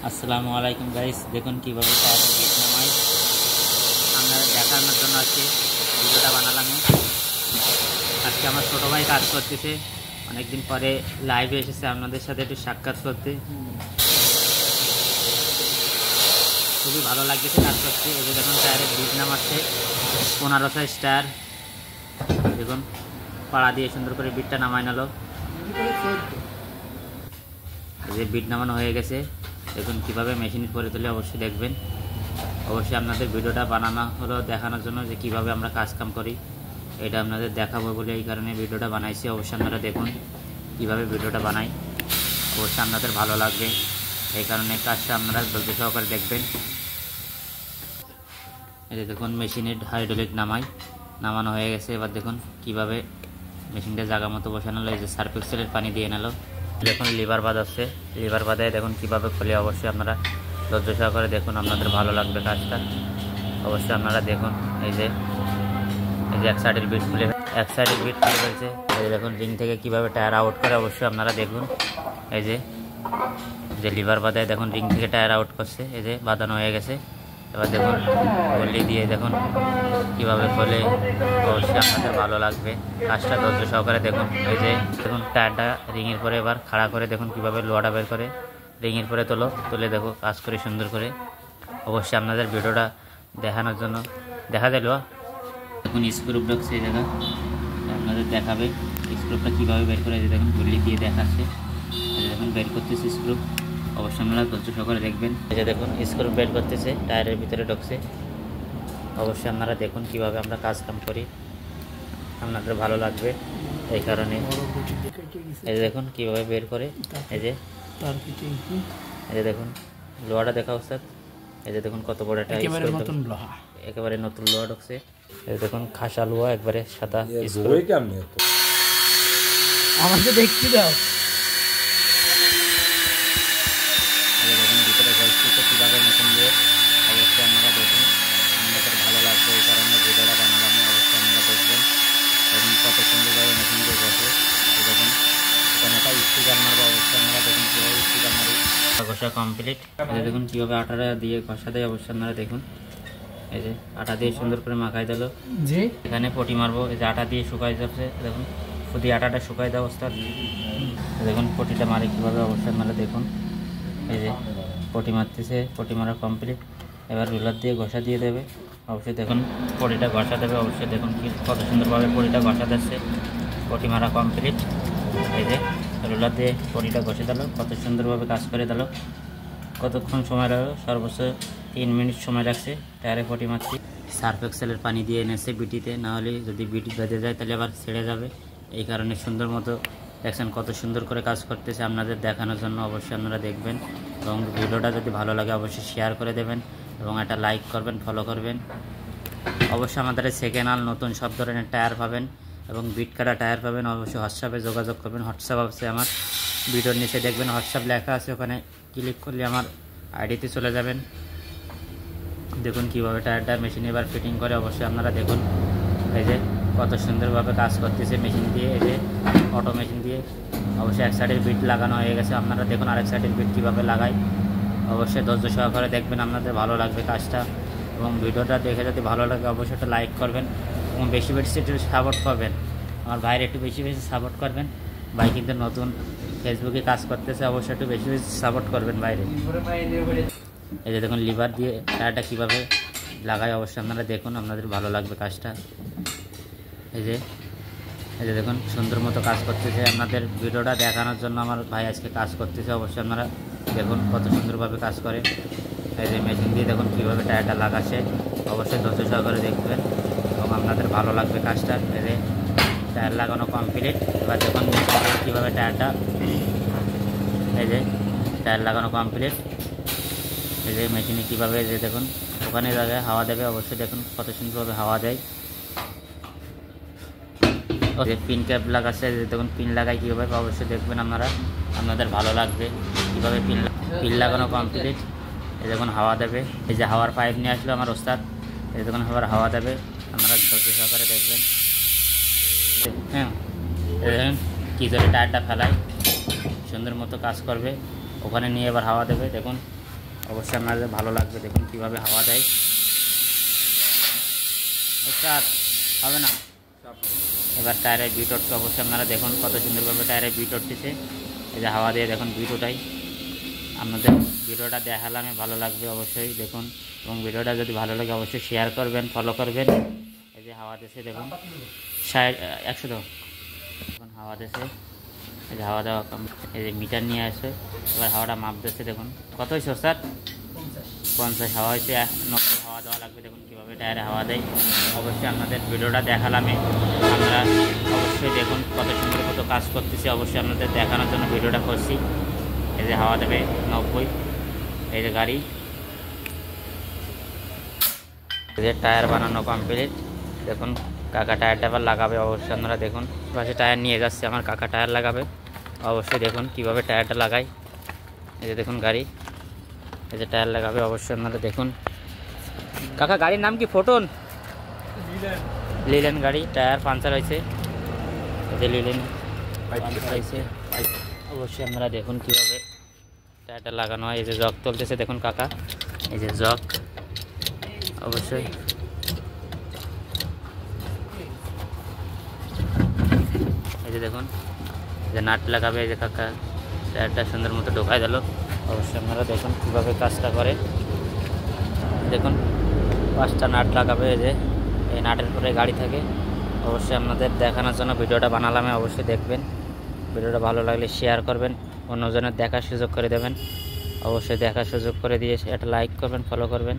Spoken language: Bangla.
আসসালামু আলাইকুম গাইস, দেখুন কিভাবে টায়ারের বিট নামাই আপনারা দেখানোর জন্য আজকে ভিডিওটা বানালাম। আজকে আমার ছোটো ভাই কাজ করতেছে, অনেকদিন পরে লাইভে এসেছে আপনাদের সাথে একটু সাক্ষাৎ করতে। খুবই ভালো লাগতেছে কাজ করতে। এই যে দেখুন টায়ারের বিট নামাচ্ছে 1500 টায়ার। দেখুন পাড়া দিয়ে সুন্দর করে বিটটা নামাই নিল। এই যে বিট নামানো হয়ে গেছে। দেখুন কীভাবে মেশিন করে তুলে অবশ্যই দেখবেন। অবশ্যই আপনাদের ভিডিওটা বানানো হলো দেখানোর জন্য যে কীভাবে আমরা কাজ কাম করি, এটা আপনাদের দেখাবো বলে এই কারণে ভিডিওটা বানাইছি। অবশ্যই আপনারা দেখুন কীভাবে ভিডিওটা বানাই, অবশ্যই আপনাদের ভালো লাগবে, এই কারণে কাজটা আপনারা ধৈর্য সহকারে দেখবেন। এই যে দেখুন মেশিনের হাইড্রোলিক নামানো হয়ে গেছে। এবার দেখুন কীভাবে মেশিনটা জায়গা মতো বসানো হলো। এই যে সার্ফ এক্সেলের পানি দিয়ে নিল। দেখুন লিভার বাঁধাচ্ছে, লিভার বাঁধায় দেখুন কীভাবে খুলে। অবশ্যই আপনারা ধৈর্য সহকারে দেখুন, আপনাদের ভালো লাগবে কাজটা। অবশ্যই আপনারা দেখুন। এই যে এক সাইডের বিট খুলে ফেলছে। এই যে দেখুন রিং থেকে কীভাবে টায়ার আউট করে, অবশ্যই আপনারা দেখুন। এই যে লিভার বাঁধায় দেখুন রিং থেকে টায়ার আউট করছে। এই যে বাঁধানো হয়ে গেছে। এবার দেখুন গলি দিয়ে দেখুন কীভাবে খোলে, অবশ্যই আপনাদের ভালো লাগবে কাজটা। ধৈর্য সহকারে দেখুন। এই যে দেখুন টায়ারটা রিংয়ের পরে এবার খাড়া করে দেখুন কীভাবে লোহাটা বের করে রিংয়ের পরে তুলে দেখো কাজ করে সুন্দর করে। অবশ্যই আপনাদের ভিডিওটা দেখানোর জন্য দেখা যায় লোহা। দেখুন স্ক্রুপ ঢুকছে এই জায়গা, আপনাদের দেখাবে স্ক্রুপটা কীভাবে বের করে। যে দেখুন গলি দিয়ে দেখাচ্ছে, দেখুন বের করতেছে স্ক্রুপ। অবশ্যই আপনারা ধৈর্য সহকারে দেখবেন। এই যে দেখুন স্ক্রু বের করতেছে, টায়ারের ভিতরে ঢুকছে। অবশ্যই আপনারা দেখুন কিভাবে আমরা কাজ কাম করি, আপনাদের ভালো লাগবে এই কারণে। এই যে দেখুন কীভাবে বের করে। এই যে দেখুন লোহাটা দেখা উস্তাদ। এই যে দেখুন কত বড় একটা একেবারে নতুন লোহা ঢুকছে। এই যে দেখুন খাসা লোহা, একবারে সাদা স্ক্রু। আমাকে দেখতে দাও। দেখুন ভিতরে ঘষতেছে কীভাবে মেশিন দিয়ে। অবশ্যই আপনারা দেখুন, আপনাদের ভালো লাগবে এই কারণে ভিডিওটা বানালাম। অবশ্যই আপনারা দেখবেন দেখুন কত সুন্দরভাবে মেশিন দিয়ে ঘষে। দেখুন এখানে একটা স্টিকার মারবো, অবশ্যই আপনারা দেখুন কীভাবে স্টিকার মারি। ঘষা কমপ্লিট। এই দেখুন কীভাবে আটাটা দিয়ে ঘষা দেয়, অবশ্যই আপনারা দেখুন। এই যে আটা দিয়ে সুন্দর করে মাখাই দিল। যে এখানে পটি মারবো। এই যে আটা দিয়ে শুকাই যাচ্ছে, দেখুন শুধু আটাটা শুকাই দেওয়া অবস্থা। দেখুন পটিটা মারে কীভাবে, অবশ্যই আপনারা দেখুন। এই যে পটি মারতেছে, পটি মারা কমপ্লিট। এবার রুলার দিয়ে ঘষা দিয়ে দেবে। অবশ্যই দেখুন পটিটা ঘষা দেবে। অবশ্যই দেখুন কি কত সুন্দরভাবে পটিটা ঘষা দিচ্ছে। পটি মারা কমপ্লিট। এই যে রুলার দিয়ে পটিটা ঘষে দিল, কত সুন্দরভাবে কাজ করে দিল। কতক্ষণ সময় লাগলো? সর্বোচ্চ 3 মিনিট সময় লাগছে টায়ারে পটি মারছি। সার্ফ এক্সেলের পানি দিয়ে এনেছে বিটিতে, নাহলে যদি বিটি বেঁধে যায় তাহলে আবার ছেড়ে যাবে। এই কারণে সুন্দর মতো দেখছেন কত সুন্দর করে কাজ করতেছে আপনাদের দেখানোর জন্য। অবশ্যই আপনারা দেখবেন এবং ভিডিওটা যদি ভালো লাগে অবশ্যই শেয়ার করে দেবেন এবং একটা লাইক করবেন, ফলো করবেন। অবশ্যই আমাদের সেকেন্ড হ্যান্ড নতুন সব ধরনের টায়ার পাবেন এবং বিট কাটা টায়ার পাবেন। অবশ্যই হোয়াটসঅ্যাপে যোগাযোগ করবেন। হোয়াটসঅ্যাপ আছে আমার ভিডিওর নিচে দেখবেন, হোয়াটসঅ্যাপ লেখা আছে, ওখানে ক্লিক করলে আমার আইডিতে চলে যাবেন। দেখুন কীভাবে টায়ারটা মেশিনে এবার ফিটিং করে, অবশ্যই আপনারা দেখুন। এই যে কত সুন্দরভাবে কাজ করতেছে মেশিন দিয়ে, এই যে অটো মেশিন দিয়ে। অবশ্যই এক সাইডের বিট লাগানো হয়ে গেছে, আপনারা দেখুন আরেক সাইডের বিট কীভাবে লাগায়। অবশ্যই ধৈর্য সহকারে দেখবেন, আপনাদের ভালো লাগবে কাজটা। এবং ভিডিওটা দেখে যদি ভালো লাগে অবশ্যই একটা লাইক করবেন এবং বেশি বেশি একটু সাপোর্ট করবেন। আমার ভাইয়ের একটু বেশি বেশি সাপোর্ট করবেন। ভাই কিন্তু নতুন ফেসবুকে কাজ করতেছে, অবশ্যই একটু বেশি বেশি সাপোর্ট করবেন বাইরে। এই যে দেখুন লিভার দিয়ে টায়ারটা কীভাবে লাগায়, অবশ্যই আপনারা দেখুন, আপনাদের ভালো লাগবে কাজটা। এই যে দেখুন সুন্দর মতো কাজ করতেছে। আপনাদের ভিডিওটা দেখানোর জন্য আমার ভাই আজকে কাজ করতেছে, অবশ্যই আপনারা দেখুন কত সুন্দরভাবে কাজ করে। এই যে মেশিন দিয়ে দেখুন কীভাবে টায়ারটা লাগাচ্ছে, অবশ্যই ধৈর্য সহকারে দেখবেন এবং আপনাদের ভালো লাগবে কাজটা। এই যে টায়ার লাগানো কমপ্লিট। এবার দেখুন কীভাবে টায়ারটা, এই যে টায়ার লাগানো কমপ্লিট। এই যে মেশিনে কীভাবে যে দেখুন ওখানে জায়গায় হাওয়া দেবে, অবশ্যই দেখুন কত সুন্দরভাবে হাওয়া দেয়। যে পিন ক্যাপ লাগাচ্ছে, দেখুন পিন লাগাই কীভাবে, অবশ্যই দেখবেন আপনারা, আপনাদের ভালো লাগবে কীভাবে পিন লাগানো কমপ্লিট। এই দেখুন হাওয়া দেবে। এই যে হাওয়ার পাইপ নিয়ে আসলো আমার ওস্তাদ, এই দেখুন হাওয়া দেবে, আপনারা ধৈর্য সহকারে দেখবেন। হ্যাঁ এই দেখুন কী করে টায়ারটা ফেলায়, সুন্দর মতো কাজ করবে। ওখানে নিয়ে এবার হাওয়া দেবে। দেখুন অবশ্যই আপনাদের ভালো লাগবে। দেখুন কীভাবে হাওয়া দেয়। স্টার্ট হবে না। এবার টায়ারের বিট উঠছে, অবশ্যই আপনারা দেখুন কত সুন্দরভাবে টায়ারের বিট উঠতেছে। এই যে হাওয়া দিয়ে দেখুন বিট ওঠাই। আপনাদের ভিডিওটা দেখালে আমি ভালো লাগবে অবশ্যই দেখুন, এবং ভিডিওটা যদি ভালো লাগে অবশ্যই শেয়ার করবেন, ফলো করবেন। এই যে হাওয়া দিয়েছে দেখুন 100 দাও। দেখুন হাওয়া দিয়েছে, এই যে হাওয়া দেওয়া এই যে মিটার নিয়ে আসে। এবার হাওয়াটা মাপ দিচ্ছে দেখুন কত হয়েছে স্যার? 50 হাওয়া হয়েছে, 90 হাওয়া দেওয়া লাগবে। দেখুন কীভাবে টায়ারে হাওয়া দেয়। অবশ্যই আপনাদের ভিডিওটা দেখালাম, আপনারা অবশ্যই দেখুন কত সুন্দর কত কাজ করতেছি। অবশ্যই আপনাদের দেখানোর জন্য ভিডিওটা করছি। এই যে হাওয়া দেবে 90। এই যে গাড়ি, এই যে টায়ার বানানো কমপ্লিট। দেখুন কাকা টায়ারটা আবার লাগাবে। অবশ্যই আপনারা দেখুন পাশে টায়ার নিয়ে যাচ্ছে আমার কাকা, টায়ার লাগাবে। অবশ্যই দেখুন কিভাবে টায়ারটা লাগায়। এই যে দেখুন গাড়ি, এই যে টায়ার লাগাবে। অবশ্যই আপনারা দেখুন। কাকা গাড়ির নাম কি? ফোটন লিলেন গাড়ি। টায়ার পাঞ্চার হয়েছে, এই যে লিলেন পাঞ্চার হয়েছে। অবশ্যই আপনারা দেখুন কীভাবে টায়ারটা লাগানো হয়। এই যে জগ তুলতেছে দেখুন কাকা, এই যে জগ। অবশ্যই এই যে দেখুন যে নাট লাগাবে। এই যে কাকা টায়ারটা সুন্দর মতো ঢোকায় দিল। অবশ্যই আপনারা দেখুন কীভাবে কাজটা করে। দেখুন 5টা নাট লাগাবে। এই যে এই নাটের পরে গাড়ি থাকে। অবশ্যই আপনাদের দেখানোর জন্য ভিডিওটা বানালাম, অবশ্যই দেখবেন। ভিডিওটা ভালো লাগলে শেয়ার করবেন, অন্যজনের দেখার সুযোগ করে দেবেন। অবশ্যই দেখার সুযোগ করে দিয়ে একটা লাইক করবেন, ফলো করবেন।